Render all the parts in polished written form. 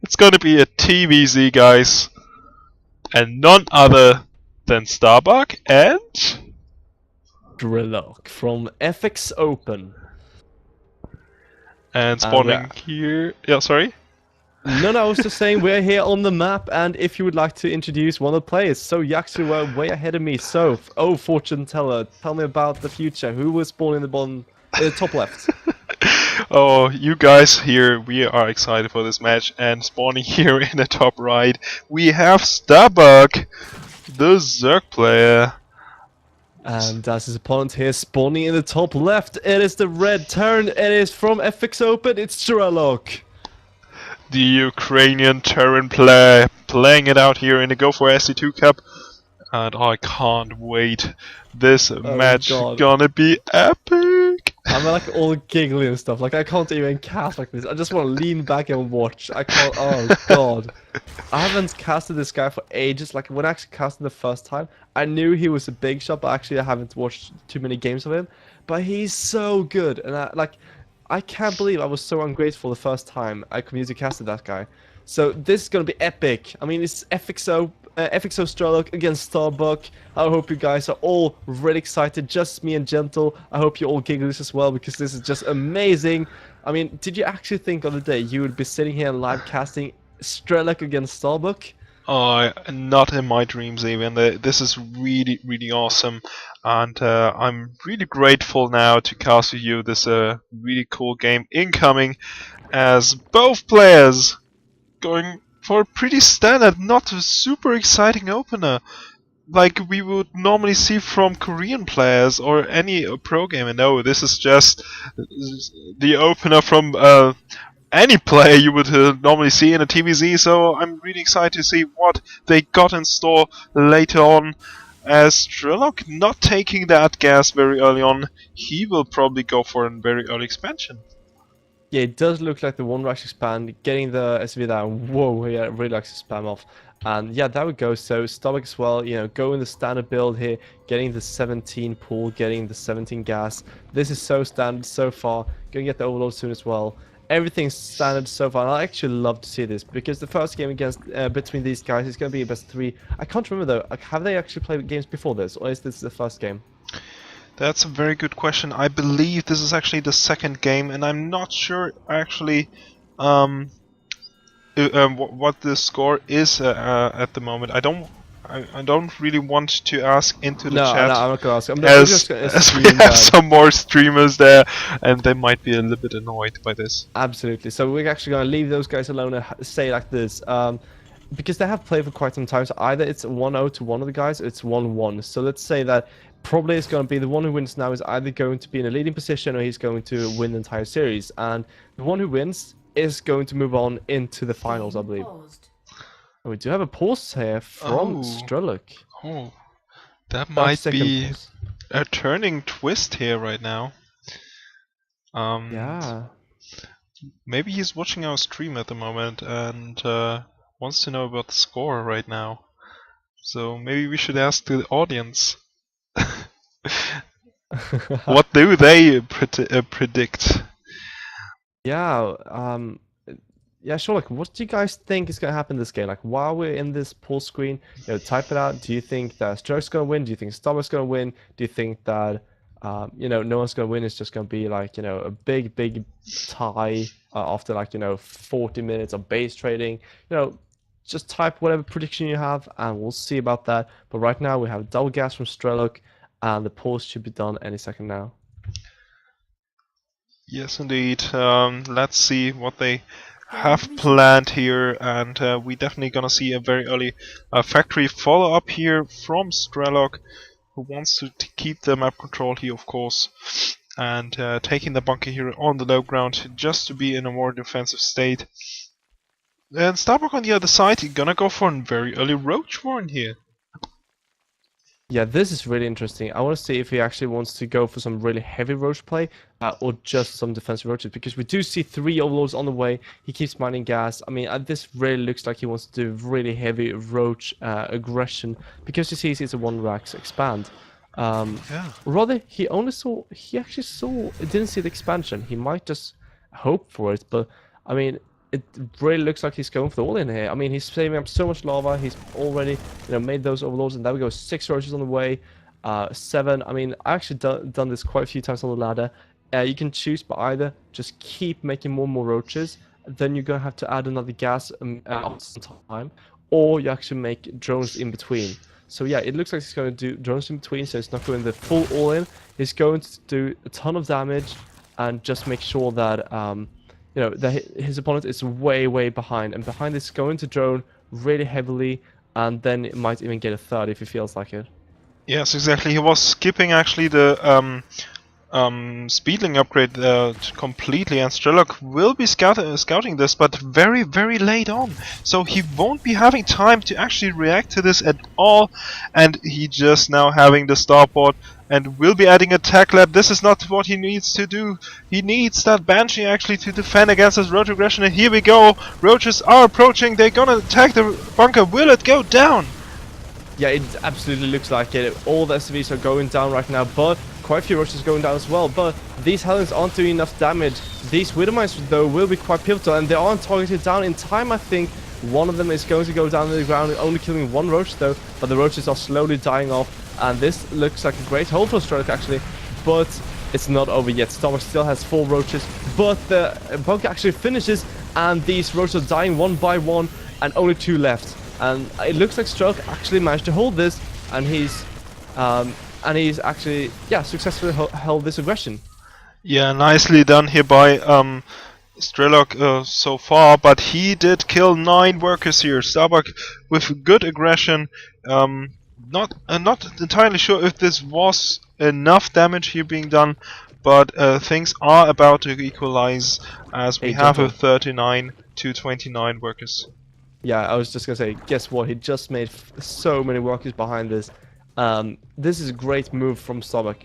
It's gonna be a TVZ, guys. And none other than Starbuck and... Strelok from FXOpen. And spawning here... Yeah, sorry? No, I was just saying we're here on the map, and if you would like to introduce one of the players. So you actually were way ahead of me. So, oh, fortune teller, tell me about the future. Who was born in the top left? Oh, you guys here, we are excited for this match. And spawning here in the top right, we have Starbuck, the Zerg player. And as his opponent here, spawning in the top left, it is the red turn. It is from FXOpen. It's Strelok. The Ukrainian Terran player, playing it out here in the GO4SC2 Cup. And I can't wait. This match gonna be epic. I'm like all giggly and stuff. Like I can't even cast like this. I just want to lean back and watch. I can't. Oh god. I haven't casted this guy for ages. Like when I actually casted the first time, I knew he was a big shot, but actually I haven't watched too many games of him. But he's so good, and I can't believe I was so ungrateful the first time I community casted that guy. So this is gonna be epic. I mean, it's FXO Strelok against Starbuck. I hope you guys are all really excited, just me and Gentle. I hope you all giggle as well, because this is just amazing. I mean, did you actually think on the day you would be sitting here and live casting Strelok against Starbuck? Not in my dreams even. This is really, really awesome. And I'm really grateful now to cast with you this really cool game incoming, as both players going for a pretty standard, not a super exciting opener like we would normally see from Korean players or any pro gamer. No, this is just the opener from any player you would normally see in a TVZ, so I'm really excited to see what they got in store later on. As Strelok not taking that gas very early on, he will probably go for a very early expansion. Yeah, it does look like the one rush expand, getting the SV down. Whoa, yeah, really likes to spam off. And yeah, that would go. So Starbuck as well, you know, going the standard build here, getting the 17 pool, getting the 17 gas. This is so standard so far. Gonna get the overload soon as well. Everything's standard so far, and I actually love to see this, because the first game against between these guys is going to be a best 3. I can't remember though, have they actually played games before this, or is this the first game? That's a very good question. I believe this is actually the second game, and I'm not sure actually what the score is at the moment. I don't really want to ask into the chat. No, I'm not gonna ask. I'm just gonna as we have some more streamers there, and they might be a little bit annoyed by this. Absolutely. So we're actually gonna leave those guys alone and say like this, because they have played for quite some time. So either it's 1-0 to one of the guys, or it's 1-1. So let's say that probably it's going to be the one who wins now is either going to be in a leading position, or he's going to win the entire series. And the one who wins is going to move on into the finals, I believe. And we do have a pause here from Strelok. Oh, that might be a turning twist here right now. Yeah. Maybe he's watching our stream at the moment and wants to know about the score right now. So maybe we should ask the audience. What do they predict? Yeah, yeah, sure. Like, what do you guys think is going to happen this game? Like, while we're in this poll screen, you know, type it out. Do you think that Strelok's going to win? Do you think Starbuck's going to win? Do you think that, you know, no one's going to win? It's just going to be like, you know, a big tie after like, you know, 40 minutes of base trading. You know, just type whatever prediction you have, and we'll see about that. But right now, we have double gas from Strelok, and the pause should be done any second now. Yes, indeed. Let's see what they have planned here, and we definitely gonna see a very early factory follow-up here from Strelok, who wants to keep the map control here, of course, and taking the bunker here on the low ground just to be in a more defensive state. And Starbuck on the other side, gonna go for a very early roach warren here. Yeah, this is really interesting. I want to see if he actually wants to go for some really heavy roach play, or just some defensive roaches, because we do see 3 overlords on the way. He keeps mining gas. I mean, this really looks like he wants to do really heavy roach aggression, because he sees it's a 1-rax expand. Yeah. Rather, he actually didn't see the expansion. He might just hope for it, but I mean, it really looks like he's going for the all-in here. I mean, he's saving up so much lava. He's already, made those overlords, and there we go. 6 roaches on the way. 7. I mean, I actually done this quite a few times on the ladder. You can choose by either just keep making more and more roaches, then you're gonna have to add another gas after some time, or you actually make drones in between. So yeah, it looks like he's going to do drones in between, so it's not going the full all-in. He's going to do a ton of damage and just make sure that that his opponent is way behind, and behind is going to drone really heavily, and then it might even get a third if he feels like it. Yes, exactly. He was skipping actually the speedling upgrade completely, and Strelok will be scouting this, but very late on, so he won't be having time to actually react to this at all, and he just now having the starboard and will be adding a tech lab. This is not what he needs to do. He needs that Banshee actually to defend against his roach aggression, and here we go. Roaches are approaching. They're gonna attack the bunker. Will it go down? Yeah, it absolutely looks like it. All the SCVs are going down right now, but quite a few roaches going down as well. But these Helens aren't doing enough damage. These Widowmines, though, will be quite pivotal, and they aren't targeted down in time. I think one of them is going to go down to the ground, only killing 1 roach, though. But the roaches are slowly dying off, and this looks like a great hold for Strelok, actually. But it's not over yet. Starbuck still has 4 roaches, but the bunker actually finishes, and these roaches are dying one by one, and only 2 left. And it looks like Strelok actually managed to hold this, and he's actually, yeah, successfully held this aggression. Yeah, nicely done here by Strelok so far, but he did kill 9 workers here. Starbuck with good aggression. Not entirely sure if this was enough damage here being done, but things are about to equalize as we have a 39 to 29 workers. Yeah, I was just gonna say, guess what? He just made so many workers behind this. This is a great move from Starbuck,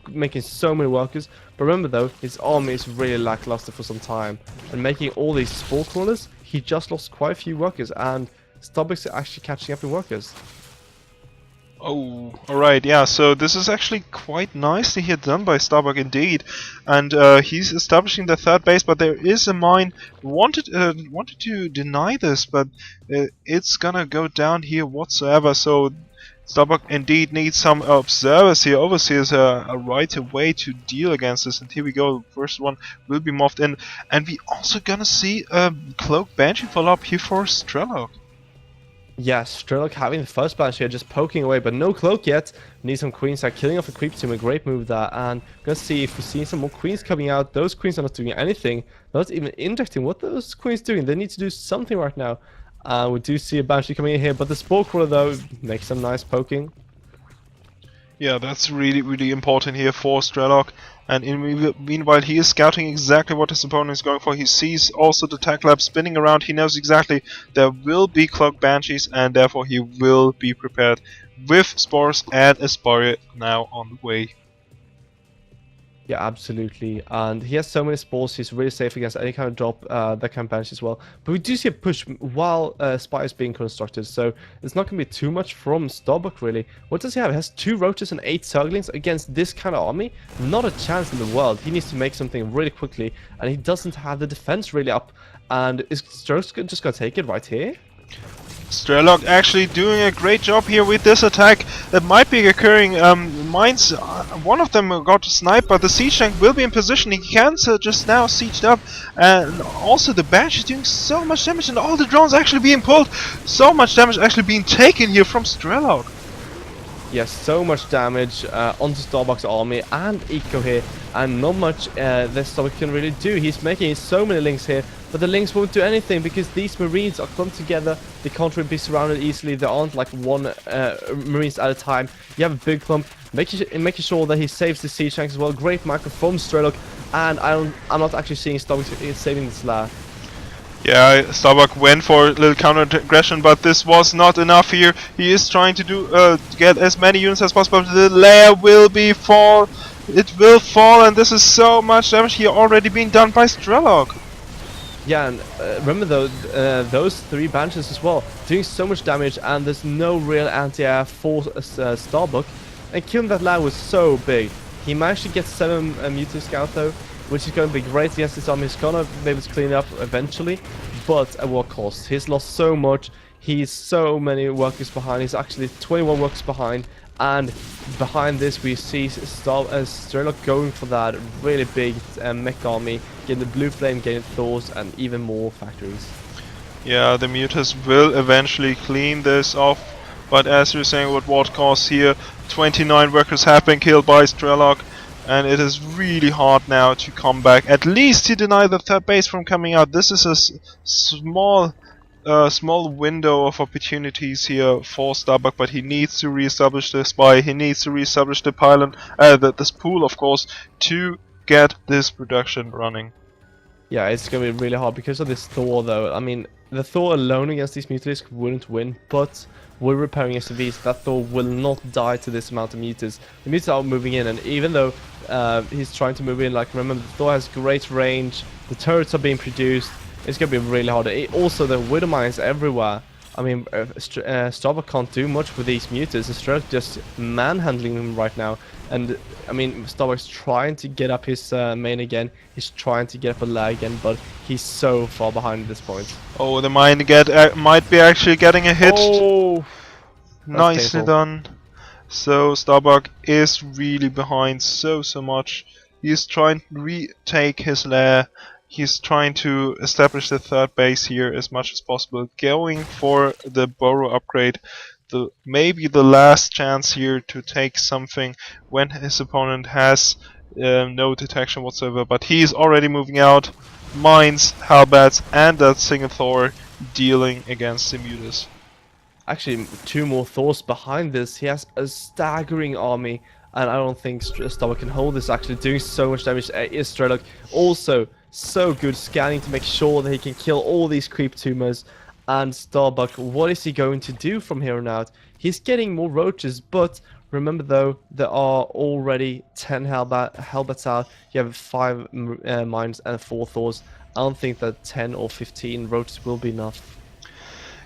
making so many workers. But remember though, his army is really lackluster for some time, and making all these spawn corners, he just lost quite a few workers, and Starbuck's actually catching up in workers. Oh, alright, yeah, so this is actually quite nicely here done by Starbuck indeed, and he's establishing the 3rd base, but there is a mine. Wanted to deny this, but it's gonna go down here whatsoever, so Starbuck indeed needs some observers here. Overseers a right way to deal against this, and here we go, first one will be mobbed in, and we also gonna see a Cloak Banshee follow up here for Strelok. Yes, Strelok having the first Banshee here, just poking away, but no cloak yet. Need some queens, killing off a creep team, a great move there. And gonna see if we see some more queens coming out. Those queens are not doing anything, not even injecting. What are those queens doing? They need to do something right now. We do see a Banshee coming in here, but the Spore Crawler though makes some nice poking. Yeah, that's really important here for Strelok. And meanwhile, he is scouting exactly what his opponent is going for. He sees also the tech lab spinning around. He knows exactly there will be Cloak Banshees, and therefore he will be prepared with Spores and a Spore now on the way. Yeah, absolutely. And he has so many spores, he's really safe against any kind of drop that can banish as well. But we do see a push while Spire is being constructed, so it's not going to be too much from Starbuck, really. What does he have? He has 2 roaches and 8 Zerglings against this kind of army? Not a chance in the world. He needs to make something really quickly, and he doesn't have the defense really up. And is Strelok just going to take it right here? Strelok actually doing a great job here with this attack that might be occurring. Mines, one of them got sniped, but the siege tank will be in position. He can just now sieged up, and also the Banshee is doing so much damage, and all the drones actually being pulled. So much damage actually being taken here from Strelok. Yes, so much damage onto Starbuck's army and Eco here, and not much that Starbuck can really do. He's making so many links here, but the links won't do anything because these Marines are clumped together. They can't really be surrounded easily. There aren't like 1 Marines at a time. You have a big clump, making sure that he saves the siege tanks as well. Great micro from Strelok, and I'm not actually seeing Starbuck saving this lair. Yeah, Starbuck went for a little counter-aggression, but this was not enough here. He is trying to get as many units as possible. The lair will fall. It will fall, and this is so much damage here already being done by Strelok. Yeah, and remember though, those 3 Banshees as well, doing so much damage, and there's no real anti-air for Starbuck. And killing that lair was so big. He managed to get 7 Mutant Scout though, which is going to be great against this army. He's going to be able to clean it up eventually. but at what cost? He's lost so much. He's so many workers behind. He's actually 21 workers behind. And behind this, we see Strelok going for that really big mech army, getting the blue flame, getting Thors, and even more factories. Yeah, the Mutas will eventually clean this off, but as you're saying, at what cost here? 29 workers have been killed by Strelok, and it is really hard now to come back. At least he denied the third base from coming out. This is a small window of opportunities here for Starbuck, but he needs to reestablish the spy. He needs to reestablish the pylon, this pool, of course, to get this production running. Yeah, it's gonna be really hard because of this Thor, though. I mean, the Thor alone against these mutas wouldn't win, but with repairing SUVs, that Thor will not die to this amount of mutas. The mutas are moving in, and even though he's trying to move in, like, remember, the Thor has great range, the turrets are being produced, it's gonna be really hard. Also, the Widow mines everywhere. I mean, Starbuck can't do much with these mutas. Strelok just manhandling them right now. And, I mean, Starbuck's trying to get up his main again. He's trying to get up a lag again, but he's so far behind at this point. Oh, the mine might be actually getting a hit. Oh! Nicely done. So Starbuck is really behind so much. He's trying to retake his lair. He's trying to establish the third base here as much as possible, going for the burrow upgrade. Maybe the last chance here to take something when his opponent has no detection whatsoever, but he's already moving out. Mines, halberds, and that single Thor dealing against the mutas. Actually, 2 more Thors behind this. He has a staggering army, and I don't think Starbuck can hold this, actually doing so much damage. Is Strelok also so good scanning to make sure that he can kill all these creep tumors. And Starbuck, what is he going to do from here on out? He's getting more roaches, but remember though, there are already 10 Hellbats out. You have 5 mines and 4 Thors. I don't think that 10 or 15 roaches will be enough.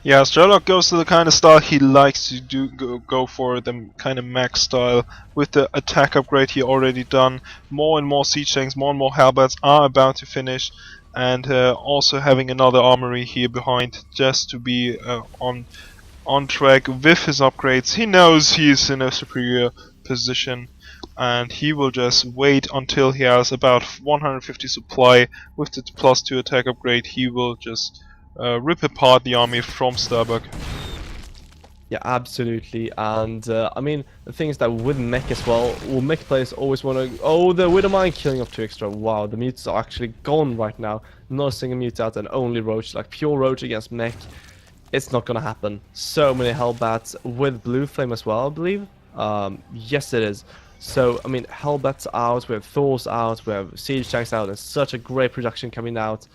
Yeah, Strelok goes to the kind of style he likes to go for, the kind of max style. With the attack upgrade he already done, more and more siege tanks, more and more halberds are about to finish, and also having another armory here behind just to be on track with his upgrades. He knows he's in a superior position, and he will just wait until he has about 150 supply. With the +2 attack upgrade, he will just rip apart the army from Starbuck. Yeah, absolutely. And I mean, the thing is that with mech as well, mech players always want to. Oh, the Widow Mine killing off 2 extra. Wow, the mutes are actually gone right now. Not a single mute out, and only roach, like pure roach against mech. It's not gonna happen. So many Hellbats with blue flame as well, I believe. Yes, it is. So I mean, Hellbats out, we have Thors out, we have siege tanks out, and such a great production coming out.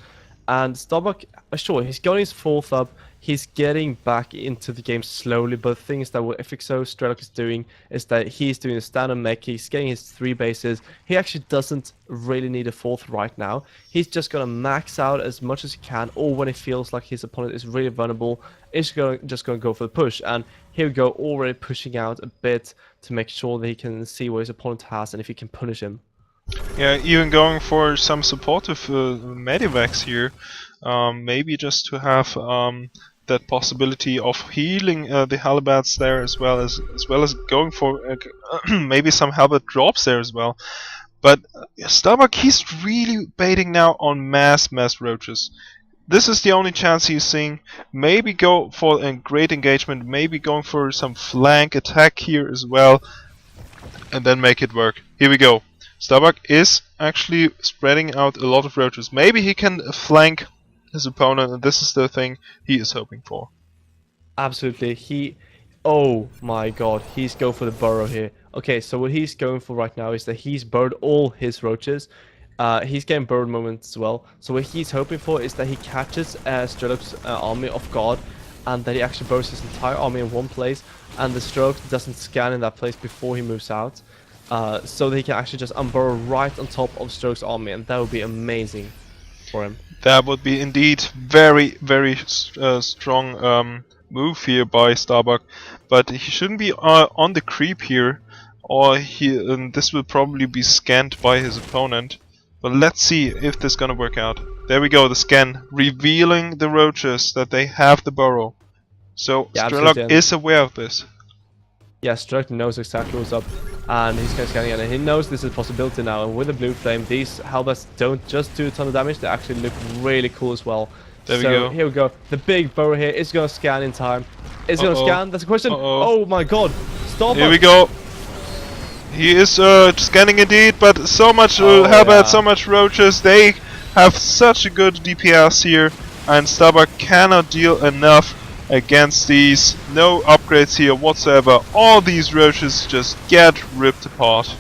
And Starbuck, sure, he's got his 4th up, he's getting back into the game slowly, but the thing is that what FXO Strelok is doing is that he's doing a standard mech, he's getting his 3 bases, he actually doesn't really need a 4th right now, he's just gonna max out as much as he can, or when he feels like his opponent is really vulnerable, he's just gonna go for the push, and here we go, already pushing out a bit to make sure that he can see what his opponent has and if he can punish him. Yeah, even going for some supportive medivacs here, maybe just to have that possibility of healing the halberds there, as well as going for maybe some halberd drops there as well. But Starbuck, he's really baiting now on mass roaches. This is the only chance he's seeing. Maybe go for a great engagement, maybe going for some flank attack here as well, and then make it work. Here we go. Starbuck is actually spreading out a lot of roaches. Maybe he can flank his opponent, and this is the thing he is hoping for. Absolutely. Oh my god, he's going for the burrow here. Okay, so what he's going for right now is that he's burrowed all his roaches. He's getting burrowed moments as well. So what he's hoping for is that he catches Strelok's army off guard, and that he actually burrows his entire army in one place, and the Strelok doesn't scan in that place before he moves out. So that he can actually just unburrow right on top of Strelok's army, and that would be amazing for him. That would be indeed very strong move here by Starbuck, but he shouldn't be on the creep here, or this will probably be scanned by his opponent. But let's see if this is gonna work out. There we go, the scan, revealing the roaches that they have the burrow. So Yeah, Strelok absolutely. is aware of this. Yeah, Strelok knows exactly what's up, and he's kind of scanning it, and he knows this is a possibility now. And with the blue flame, these helmets don't just do a ton of damage; they actually look really cool as well. There we So go. here we go. The big burrow here is gonna scan in time. Is it gonna scan? That's a question. Oh my God! Stop! Here we go. He is scanning indeed, but so much hellbat, yeah. so much roaches. They have such a good DPS here, and Starbuck cannot deal enough against these. No upgrades here whatsoever. All these roaches just get ripped apart.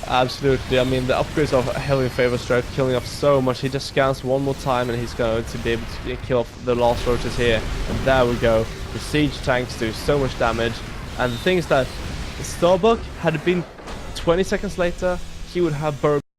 Absolutely. I mean, the upgrades are heavily in favor of Strelok, killing off so much. He just scans one more time, and he's going to be able to kill off the last roaches here. And there we go. The siege tanks do so much damage, and the thing is that Starbuck, had it been 20 seconds later, he would have burrowed